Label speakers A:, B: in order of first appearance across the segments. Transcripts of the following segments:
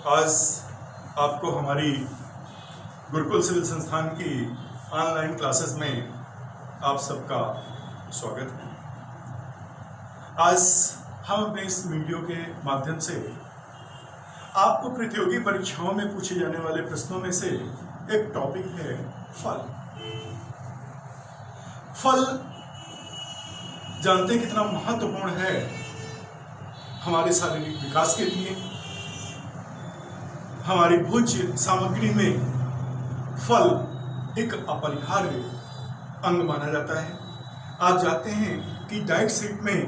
A: आज आपको हमारी गुरुकुल सिविल संस्थान की ऑनलाइन क्लासेस में आप सबका स्वागत है। आज हम अपने इस वीडियो के माध्यम से आपको प्रतियोगी परीक्षाओं में पूछे जाने वाले प्रश्नों में से एक टॉपिक है फल। फल जानते हैं कितना महत्वपूर्ण है हमारे शारीरिक विकास के लिए। हमारी भोज्य सामग्री में फल एक अपरिहार्य अंग माना जाता है। आप जानते हैं कि डाइट शीट में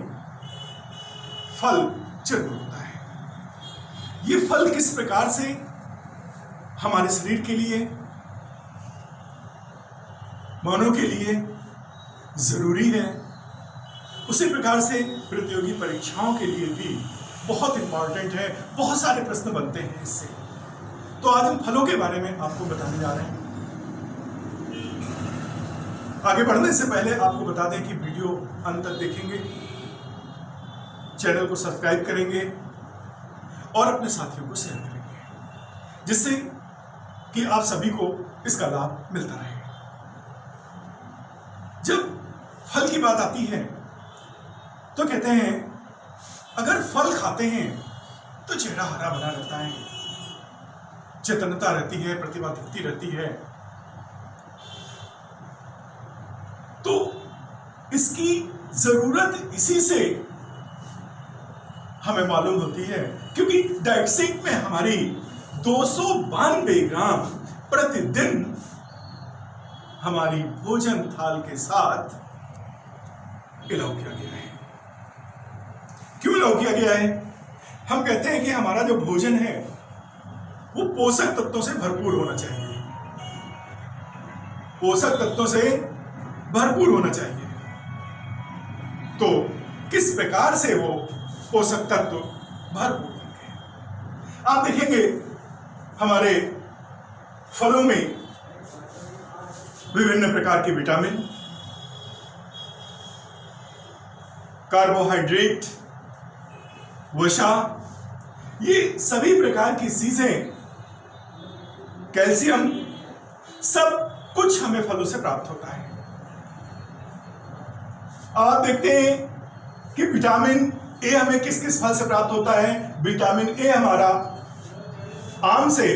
A: फल जरूर होता है। ये फल किस प्रकार से हमारे शरीर के लिए, मानव के लिए जरूरी है, उसी प्रकार से प्रतियोगी परीक्षाओं के लिए भी बहुत इंपॉर्टेंट है। बहुत सारे प्रश्न बनते हैं इससे। तो आज हम फलों के बारे में आपको बताने जा रहे हैं। आगे बढ़ने से पहले आपको बता दें कि वीडियो अंत तक देखेंगे, चैनल को सब्सक्राइब करेंगे और अपने साथियों को शेयर करेंगे, जिससे कि आप सभी को इसका लाभ मिलता रहे। जब फल की बात आती है तो कहते हैं अगर फल खाते हैं तो चेहरा हरा भरा रहता है, चेतनता रहती है, प्रतिभा दिखती रहती है। तो इसकी जरूरत इसी से हमें मालूम होती है, क्योंकि डाइट शीट में हमारी 292 ग्राम प्रतिदिन हमारी भोजन थाल के साथ अलाउ किया गया है। क्यों अलाउ किया गया है? हम कहते हैं कि हमारा जो भोजन है वो पोषक तत्वों से भरपूर होना चाहिए। पोषक तत्वों से भरपूर होना चाहिए। तो किस प्रकार से वो पोषक तत्व भरपूर होंगे? आप देखेंगे हमारे फलों में विभिन्न प्रकार के विटामिन, कार्बोहाइड्रेट, वसा, ये सभी प्रकार की चीजें, कैल्शियम, सब कुछ हमें फलों से प्राप्त होता है। आप देखते हैं कि विटामिन ए हमें किस किस फल से प्राप्त होता है। विटामिन ए हमारा आम से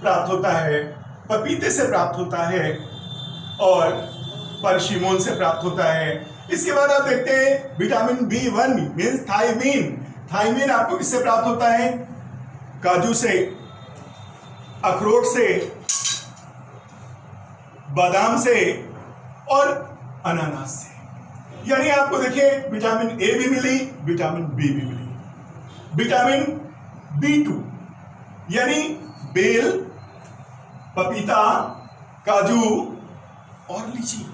A: प्राप्त होता है, पपीते से प्राप्त होता है और परसिमोन से प्राप्त होता है। इसके बाद आप देखते हैं vitamin B1 means thymine. Thymine आपको किससे प्राप्त होता है? काजू से, अखरोट से, बादाम से और अनानास से। यानी आपको देखिए विटामिन ए भी मिली, विटामिन बी भी मिली। विटामिन B2 यानी बेल, पपीता, काजू और लीची।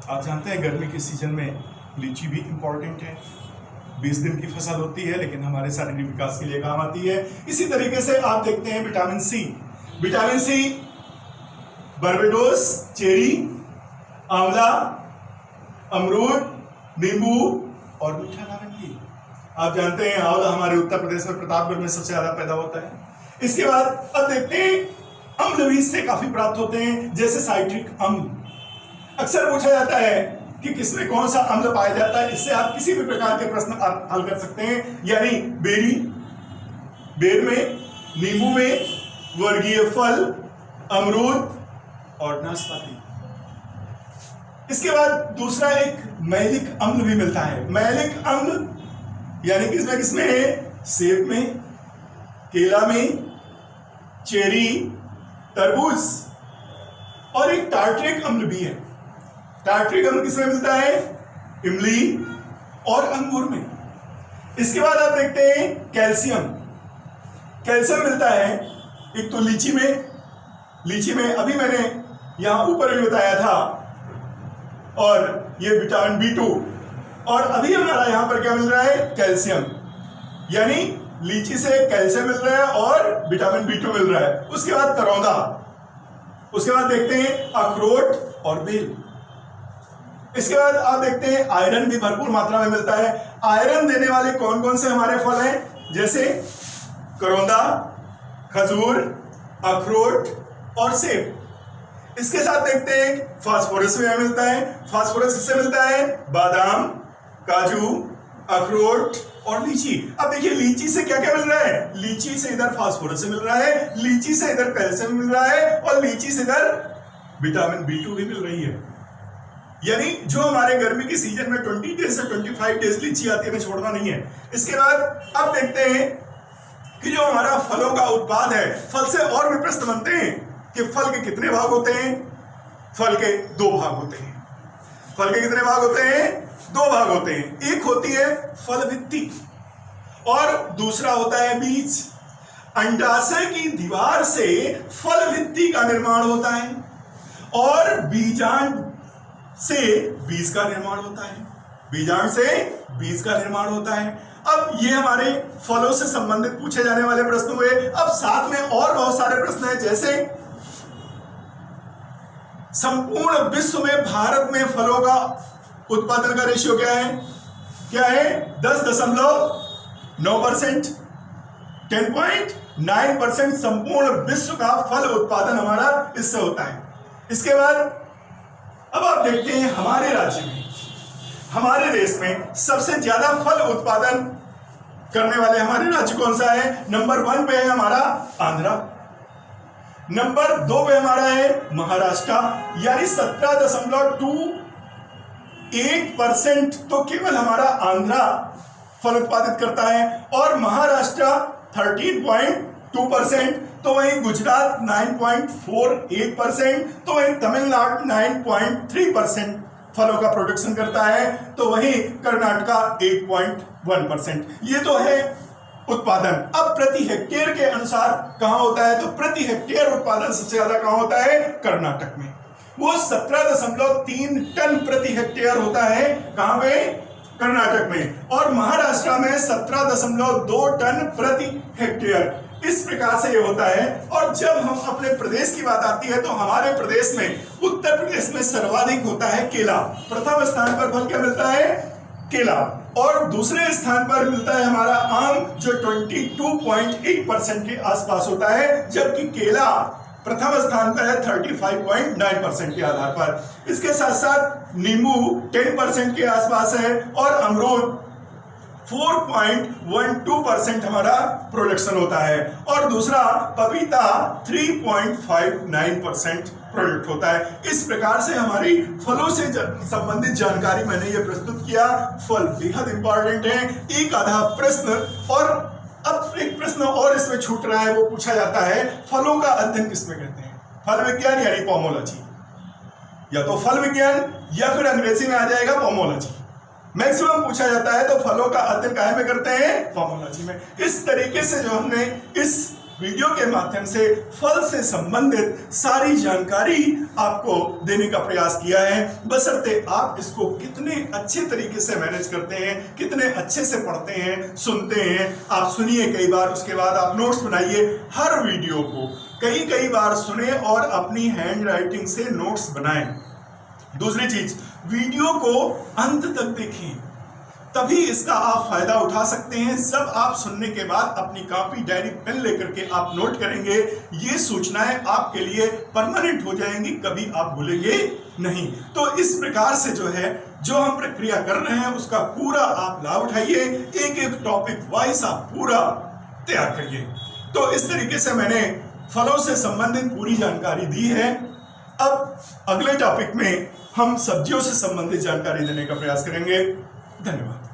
A: आप जानते हैं गर्मी के सीजन में लीची भी इंपॉर्टेंट है। 20 दिन की फसल होती है, लेकिन हमारे शारीरिक विकास के लिए काम आती है। इसी तरीके से आप देखते हैं vitamin C. Vitamin C Barbados, cherry, आंवला, अमरूद, नींबू और मीठा नारंगी। आप जानते हैं आंवला हमारे उत्तर प्रदेश में प्रतापगढ़ में सबसे ज्यादा पैदा होता है। इसके बाद अब देखते हैं अम्ल भी इससे काफी प्राप्त होते हैं, जैसे साइट्रिक अम्ल। अक्सर पूछा जाता है कि किसमें कौन सा अम्ल पाया जाता है। इससे आप किसी भी प्रकार के प्रश्न आप हल कर सकते हैं। यानी बेरी, बेर में, नींबू में, वर्गीय फल, अमरूद और नाशपाती। इसके बाद दूसरा एक मैलिक अम्ल भी मिलता है। मैलिक अम्ल यानी किसमें किसमें है? सेब में, केला में, चेरी, तरबूज और एक टार्ट्रिक अम्ल भी है। टार्ट्रिक अम्ल किसमें मिलता है? इमली और अंगूर में। इसके बाद आप देखते हैं कैल्शियम। कैल्शियम मिलता है एक तो लीची में। लीची में अभी मैंने यहां ऊपर भी बताया था, और ये विटामिन B2। और अभी हमारा यहां पर क्या मिल रहा है? कैल्शियम। यानी लीची से कैल्शियम मिल रहा है और विटामिन B2 मिल रहा है। उसके बाद करौंदा। उसके बाद देखते हैं अखरोट और बेल। इसके बाद आप देखते हैं आयरन भी भरपूर मात्रा में मिलता है। आयरन देने वाले कौन कौन से हमारे फल हैं? जैसे करौंदा, खजूर, अखरोट और सेब। इसके साथ देखते हैं फास्फोरस में मिलता है। फास्फोरस किससे मिलता है? बादाम, काजू, अखरोट और लीची। अब देखिए लीची से क्या क्या मिल रहा है? लीची से इधर फास्फोरस से मिल रहा है, लीची से इधर कैल्शियम मिल रहा है और लीची से इधर विटामिन B2 भी मिल रही है। यानी जो हमारे गर्मी की सीजन में 20 डेज से 25 डेज लीची आती है, हमें छोड़ना नहीं है। इसके बाद अब देखते हैं कि जो हमारा फलों का उत्पाद है, फल से और भी प्रश्न बनते हैं कि फल के कितने भाग होते हैं? फल के 2 भाग होते हैं। फल के कितने भाग होते हैं? 2 भाग होते हैं। एक होती है फल भित्ति और दूसरा होता है बीज। अंडाशय की दीवार से फल भित्ति का निर्माण होता है और बीजांड से बीज का निर्माण होता है। बीजांड से बीज का निर्माण होता है। अब ये हमारे फलों से संबंधित पूछे जाने वाले प्रश्न हुए। अब साथ में और बहुत सारे प्रश्न हैं, जैसे संपूर्ण विश्व में भारत में फलों का उत्पादन का रेशियो क्या है? क्या है? 10.9%। 10.9% संपूर्ण विश्व का फल उत्पादन हमारा इससे होता है। इसके बाद अब आप देखते हैं हमारे राज्य में, हमारे देश में सबसे ज्यादा फल उत्पादन करने वाले हमारे राज्य कौन सा है? नंबर 1 पे है हमारा आंध्रा, नंबर 2 पे हमारा है महाराष्ट्र, यानी 17.28% तो केवल हमारा आंध्रा फल उत्पादित करता है और महाराष्ट्र 13.2%, तो वहीं गुजरात 9.48%, तो वहीं तमिलनाडु 9.3% फलों का प्रोडक्शन करता है, तो वहीं कर्नाटका 8.1%। ये तो है उत्पादन। अब प्रति हेक्टेयर के अनुसार कहां होता है? तो प्रति हेक्टेयर उत्पादन सबसे ज्यादा कहां होता है? कर्नाटक में। वो 17.3 टन प्रति हेक्टेयर होता है। कहां पे? कर्नाटक में। और महाराष्ट्र में 17.2 टन प्रति हेक्टेयर। इस प्रकार से ये होता है। और जब हम अपने प्रदेश की बात आती है तो हमारे प्रदेश में, उत्तर प्रदेश में सर्वाधिक होता है केला। प्रथम स्थान पर फल क्या मिलता है? केला। और दूसरे स्थान पर मिलता है हमारा आम, जो 22.8% के आसपास होता है, जबकि केला प्रथम स्थान पर है 35.9% के आधार पर। इसके साथ साथ नींबू 10% के आसपास है और अमरूद 4.12% हमारा प्रोडक्शन होता है और दूसरा पपीता 3.59% प्रोडक्ट होता है। इस प्रकार से हमारी फलों से संबंधित जानकारी मैंने ये प्रस्तुत किया। फल बेहद इंपॉर्टेंट है। एक आधा प्रश्न, और अब एक प्रश्न और इसमें छूट रहा है, वो पूछा जाता है फलों का अध्ययन किसमें करते हैं? फल विज्ञान यानी पोमोलॉजी, या तो फल विज्ञान या फिर अंग्रेजी में आ जाएगा पोमोलॉजी। मैक्सिमम पूछा जाता है तो फलों का अध्ययन काहे में करते हैं? पोमोलॉजी में। इस तरीके से जो हमने इस वीडियो के माध्यम से फल से संबंधित सारी जानकारी आपको देने का प्रयास किया है, बशर्ते आप इसको कितने अच्छे तरीके से मैनेज करते हैं, कितने अच्छे से पढ़ते हैं, सुनते हैं। आप सुनिए कई बार, उसके बाद आप नोट्स बनाइए। हर वीडियो को कई बार सुने और अपनी हैंड राइटिंग से नोट्स बनाएं। दूसरी चीज, वीडियो को अंत तक देखें, तभी इसका आप फायदा उठा सकते हैं। सब आप सुनने के बाद अपनी कॉपी, डायरी, पेन लेकर के आप नोट करेंगे। ये सूचनाएं आपके लिए परमानेंट हो जाएंगी, कभी आप भूलेंगे नहीं। तो इस प्रकार से जो है, जो हम प्रक्रिया कर रहे हैं उसका पूरा आप लाभ उठाइए। एक एक टॉपिक वाइज आप पूरा तैयार करिए। तो इस तरीके से मैंने फलों से संबंधित पूरी जानकारी दी है। अब अगले टॉपिक में हम सब्जियों से संबंधित जानकारी देने का प्रयास करेंगे। धन्यवाद।